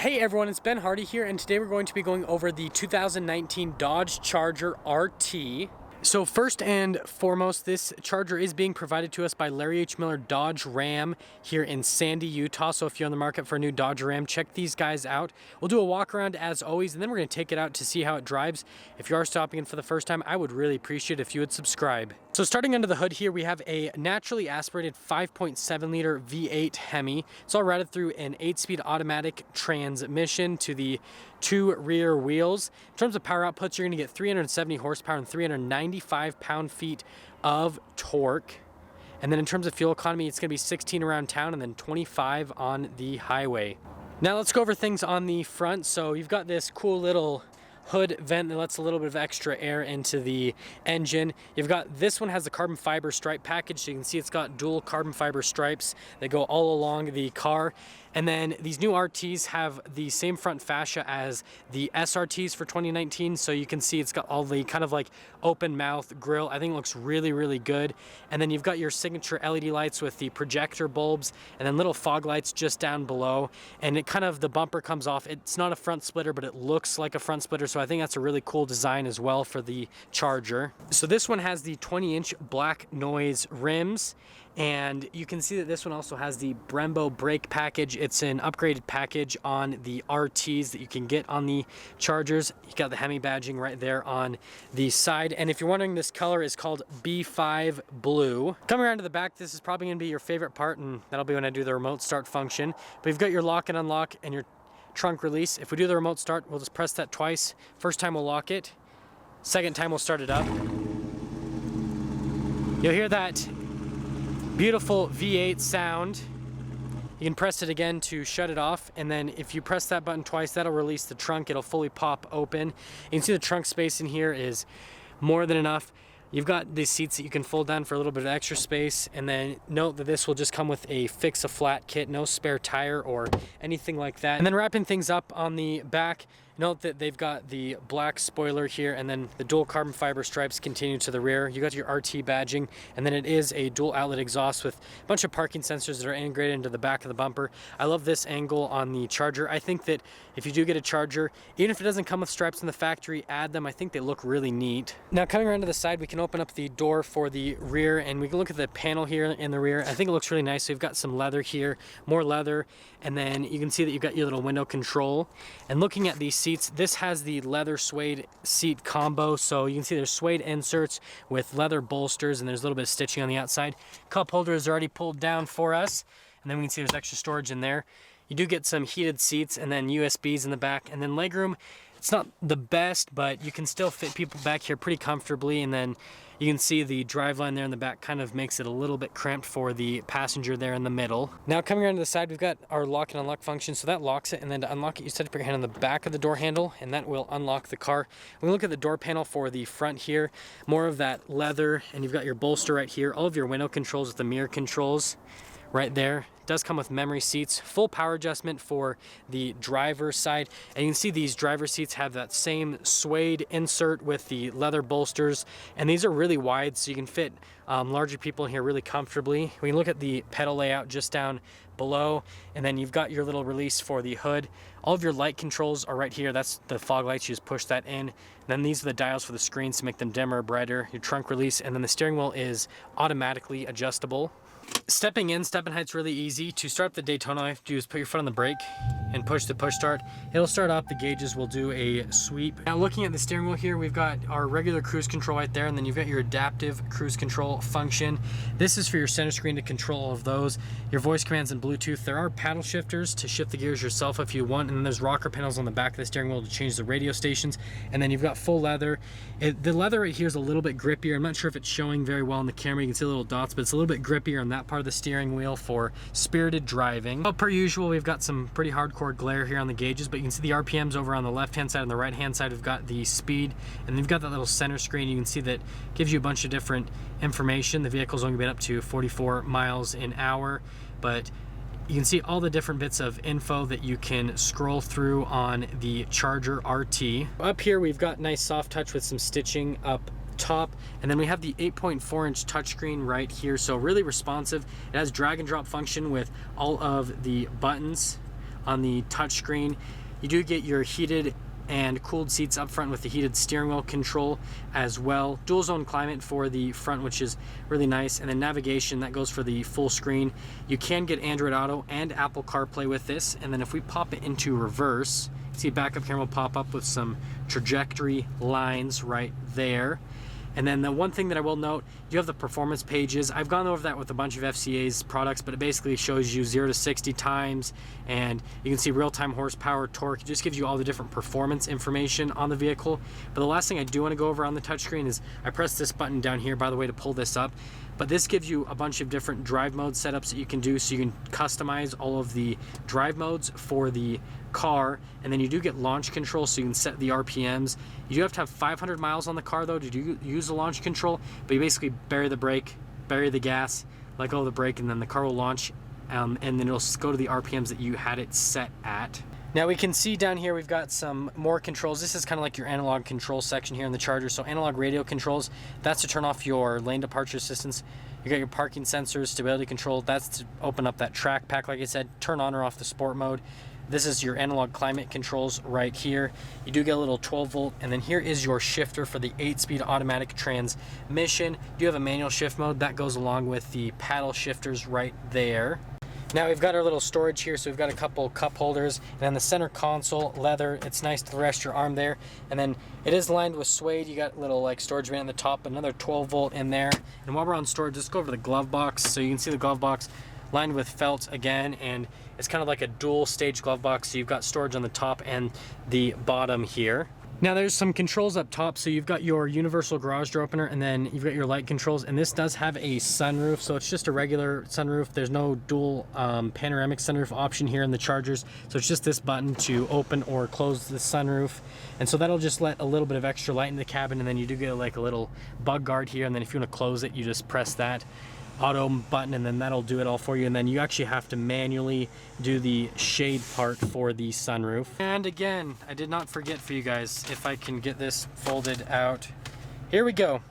Hey everyone, it's Ben Hardy here, and today we're going to be going over the 2019 Dodge Charger RT. So first and foremost, this Charger is being provided to us by Larry H. Miller Dodge Ram here in Sandy, Utah. So if you're on the market for a new Dodge Ram, check these guys out. We'll do a walk around as always, and then we're going to take it out to see how it drives. If you are stopping in for the first time, I would really appreciate it if you would subscribe. So starting under the hood here, we have a naturally aspirated 5.7 liter V8 Hemi. It's all routed through an 8-speed automatic transmission to the 2 rear wheels. In terms of power outputs, you're going to get 370 horsepower and 395 pound-feet of torque. And then in terms of fuel economy, it's going to be 16 around town and then 25 on the highway. Now let's go over things on the front. So you've got this cool little hood vent that lets a little bit of extra air into the engine. You've got, this one has the carbon fiber stripe package, so you can see it's got dual carbon fiber stripes that go all along the car. And then these new RTs have the same front fascia as the SRTs for 2019. So you can see it's got all the kind of like open mouth grille. I think it looks really, really good. And then you've got your signature LED lights with the projector bulbs and then little fog lights just down below. And it kind of, the bumper comes off. It's not a front splitter, but it looks like a front splitter. So I think that's a really cool design as well for the Charger. So this one has the 20-inch black noise rims. And you can see that this one also has the Brembo brake package. It's an upgraded package on the RTs that you can get on the Chargers. You got the Hemi badging right there on the side. And if you're wondering, this color is called B5 Blue. Coming around to the back, this is probably gonna be your favorite part, and that'll be when I do the remote start function. But you've got your lock and unlock and your trunk release. If we do the remote start, we'll just press that twice. First time we'll lock it. Second time we'll start it up. You'll hear that beautiful V8 sound. You can press it again to shut it off, and then if you press that button twice, that'll release the trunk. It'll fully pop open. You can see the trunk space in here is more than enough. You've got these seats that you can fold down for a little bit of extra space, and then note that this will just come with a fix-a-flat kit, no spare tire or anything like that. And then wrapping things up on the back, note that they've got the black spoiler here, and then the dual carbon fiber stripes continue to the rear. You got your RT badging, and then it is a dual outlet exhaust with a bunch of parking sensors that are integrated into the back of the bumper. I love this angle on the Charger. I think that if you do get a Charger, even if it doesn't come with stripes in the factory, add them. I think they look really neat. Now coming around to the side, we can open up the door for the rear, and we can look at the panel here in the rear. I think it looks really nice. So you've got some leather here, more leather, and then you can see that you've got your little window control. And looking at these seats, this has the leather suede seat combo, so you can see there's suede inserts with leather bolsters, and there's a little bit of stitching on the outside. Cup holder is already pulled down for us, and then we can see there's extra storage in there. You do get some heated seats and then USBs in the back, and then legroom. It's not the best, but you can still fit people back here pretty comfortably, and then you can see the driveline there in the back kind of makes it a little bit cramped for the passenger there in the middle. Now coming around to the side, we've got our lock and unlock function, so that locks it, and then to unlock it, you set up your hand on the back of the door handle, and that will unlock the car. When we look at the door panel for the front here, more of that leather, and you've got your bolster right here, all of your window controls with the mirror controls right there. It does come with memory seats, full power adjustment for the driver's side, and you can see these driver seats have that same suede insert with the leather bolsters, and these are really wide, so you can fit larger people in here really comfortably. We can look at the pedal layout just down below, and then you've got your little release for the hood. All of your light controls are right here. That's the fog lights. You just push that in. And then these are the dials for the screens to make them dimmer or brighter. Your trunk release, and then the steering wheel is automatically adjustable. Stepping height's really easy. To start up the Daytona, all you have to do is put your foot on the brake and push the push start. It'll start up, the gauges will do a sweep. Now looking at the steering wheel here, we've got our regular cruise control right there, and then you've got your adaptive cruise control function. This is for your center screen to control all of those. Your voice commands and Bluetooth. There are paddle shifters to shift the gears yourself if you want, and then there's rocker panels on the back of the steering wheel to change the radio stations. And then you've got full leather. The leather right here is a little bit grippier. I'm not sure if it's showing very well in the camera. You can see the little dots, but it's a little bit grippier on that part of the steering wheel for spirited driving. Well, per usual, we've got some pretty hardcore glare here on the gauges, but you can see the RPMs over on the left-hand side and the right-hand side. We've got the speed, and then you've got that little center screen. You can see that gives you a bunch of different information. The vehicle's only been up to 44 miles an hour, but you can see all the different bits of info that you can scroll through on the Charger RT. Up here, we've got nice soft touch with some stitching up top, and then we have the 8.4-inch touchscreen right here, so really responsive. It has drag and drop function with all of the buttons on the touchscreen. You do get your heated and cooled seats up front with the heated steering wheel control as well. Dual zone climate for the front, which is really nice. And then navigation, that goes for the full screen. You can get Android Auto and Apple CarPlay with this. And then if we pop it into reverse, you see backup camera will pop up with some trajectory lines right there. And then the one thing that I will note, you have the performance pages. I've gone over that with a bunch of FCA's products, but it basically shows you 0 to 60 times, and you can see real-time horsepower, torque. It just gives you all the different performance information on the vehicle. But the last thing I do want to go over on the touchscreen is I press this button down here, by the way, to pull this up. But this gives you a bunch of different drive mode setups that you can do, so you can customize all of the drive modes for the car. And then you do get launch control, so you can set the RPMs. You do have to have 500 miles on the car though to use the launch control, but you basically bury the brake, bury the gas, let go of the brake, and then the car will launch, and then it'll go to the RPMs that you had it set at. Now we can see down here we've got some more controls. This is kind of like your analog control section here in the Charger. So analog radio controls, that's to turn off your lane departure assistance. You got your parking sensors, stability control, that's to open up that track pack, like I said, turn on or off the sport mode. This is your analog climate controls right here. You do get a little 12 volt, and then here is your shifter for the 8-speed automatic transmission. You do have a manual shift mode that goes along with the paddle shifters right there. Now we've got our little storage here, so we've got a couple cup holders, and then the center console, leather. It's nice to rest your arm there, and then it is lined with suede. You got little like storage bin on the top, another 12 volt in there. And while we're on storage, let's go over to the glove box. So you can see the glove box lined with felt again, and it's kind of like a dual stage glove box, so you've got storage on the top and the bottom here. Now there's some controls up top, so you've got your universal garage door opener, and then you've got your light controls, and this does have a sunroof, so it's just a regular sunroof. There's no dual panoramic sunroof option here in the Chargers, so it's just this button to open or close the sunroof, and so that'll just let a little bit of extra light in the cabin. And then you do get like a little bug guard here, and then if you want to close it, you just press that auto button, and then that'll do it all for you. And then you actually have to manually do the shade part for the sunroof. And again, I did not forget for you guys, if I can get this folded out, here we go.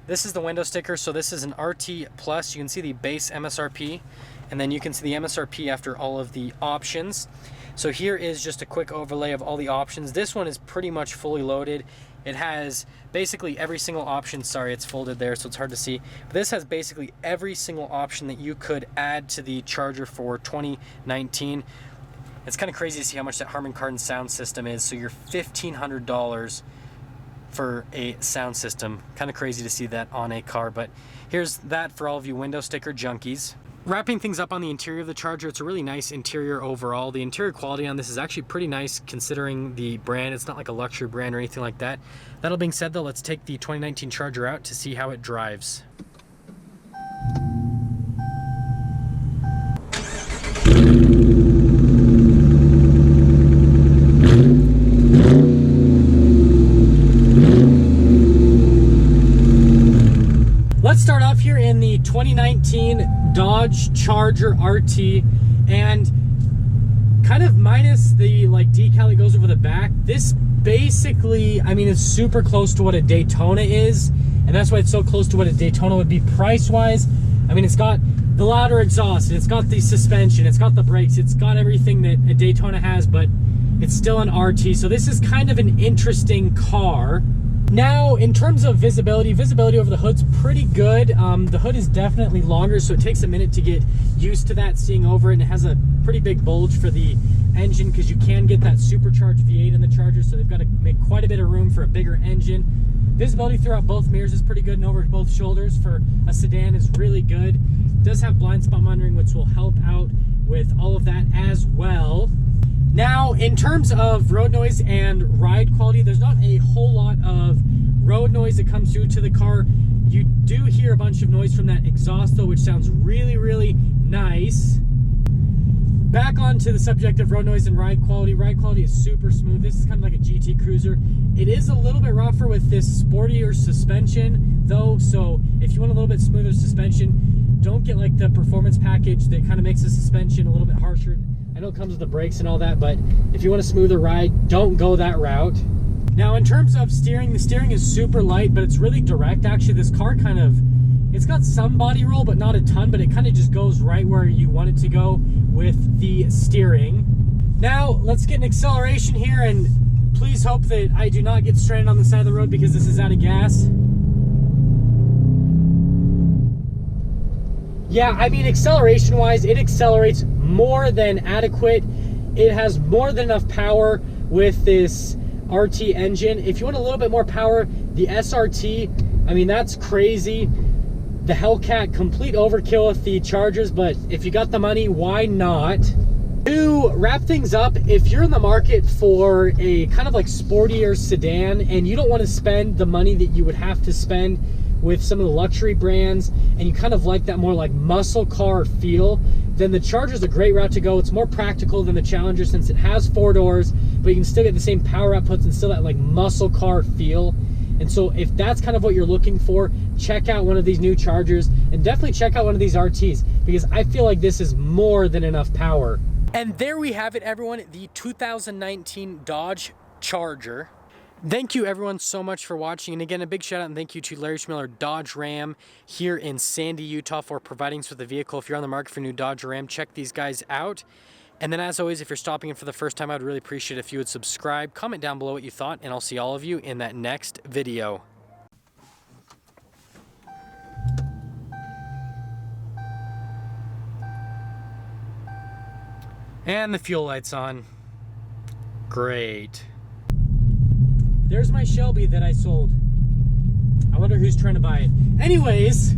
This is the window sticker. So this is an RT Plus. You can see the base MSRP, and then you can see the MSRP after all of the options. So here is just a quick overlay of all the options. This one is pretty much fully loaded. It has basically every single option. Sorry, it's folded there, so it's hard to see. But this has basically every single option that you could add to the Charger for 2019. It's kind of crazy to see how much that Harman Kardon sound system is. So you're $1,500 for a sound system. Kind of crazy to see that on a car, but here's that for all of you window sticker junkies. Wrapping things up on the interior of the Charger, it's a really nice interior overall. The interior quality on this is actually pretty nice considering the brand. It's not like a luxury brand or anything like that. That all being said though, let's take the 2019 Charger out to see how it drives. Let's start off here in the 2019 Dodge Charger RT, and kind of minus the like decal that goes over the back, this basically, I mean, it's super close to what a Daytona is, and that's why it's so close to what a Daytona would be price-wise. I mean, it's got the louder exhaust, it's got the suspension, it's got the brakes, it's got everything that a Daytona has, but it's still an RT, so this is kind of an interesting car. Now, in terms of visibility over the hood's pretty good. The hood is definitely longer, so it takes a minute to get used to that, seeing over it, and it has a pretty big bulge for the engine because you can get that supercharged V8 in the Charger, so they've got to make quite a bit of room for a bigger engine. Visibility throughout both mirrors is pretty good, and over both shoulders for a sedan is really good. It does have blind spot monitoring, which will help out with all of that as well. Now, in terms of road noise and ride quality, there's not a whole lot of road noise that comes through to the car. You do hear a bunch of noise from that exhaust though, which sounds really, really nice. Back onto the subject of road noise and ride quality. Ride quality is super smooth. This is kind of like a GT Cruiser. It is a little bit rougher with this sportier suspension though, so if you want a little bit smoother suspension, don't get like the performance package that kind of makes the suspension a little bit harsher. I know it comes with the brakes and all that, but if you want a smoother ride, don't go that route. Now, in terms of steering, the steering is super light, but it's really direct. Actually, this car kind of, it's got some body roll, but not a ton, but it kind of just goes right where you want it to go with the steering. Now, let's get an acceleration here, and please hope that I do not get stranded on the side of the road because this is out of gas. Yeah, I mean, acceleration-wise, it accelerates more than adequate. It has more than enough power with this RT engine. If you want a little bit more power, the SRT, I mean, that's crazy. The Hellcat, complete overkill with the Chargers, but if you got the money, why not? To wrap things up, if you're in the market for a kind of like sportier sedan and you don't want to spend the money that you would have to spend with some of the luxury brands, and you kind of like that more like muscle car feel, then the Charger is a great route to go. It's more practical than the Challenger since it has 4 doors, but you can still get the same power outputs and still that like muscle car feel. And so if that's kind of what you're looking for, check out one of these new Chargers, and definitely check out one of these RTs, because I feel like this is more than enough power. And there we have it, everyone, the 2019 Dodge Charger. Thank you everyone so much for watching, and again, a big shout out and thank you to Larry Schmiller Dodge Ram here in Sandy, Utah for providing us with the vehicle. If you're on the market for a new Dodge Ram, check these guys out. And then as always, if you're stopping in for the first time, I would really appreciate it if you would subscribe, comment down below what you thought, and I'll see all of you in that next video. And the fuel light's on. Great. There's my Shelby that I sold. I wonder who's trying to buy it. Anyways,